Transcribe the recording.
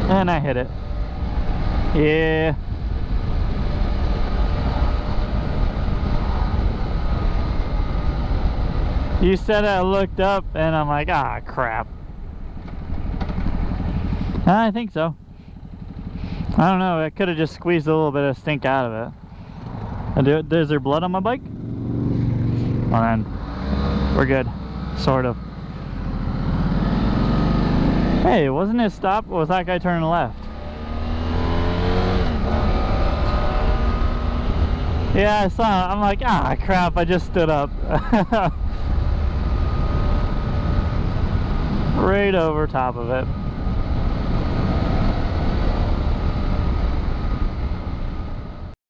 And I hit it. Yeah. You said I looked up and I'm like, ah, crap. I think so. I don't know, I could have just squeezed a little bit of stink out of it. Is there blood on my bike? Well then, we're good. Sort of. Hey, wasn't it stop? Or was that guy turning left? Yeah, I saw it. I'm like, ah, crap, I just stood up. Right over top of it.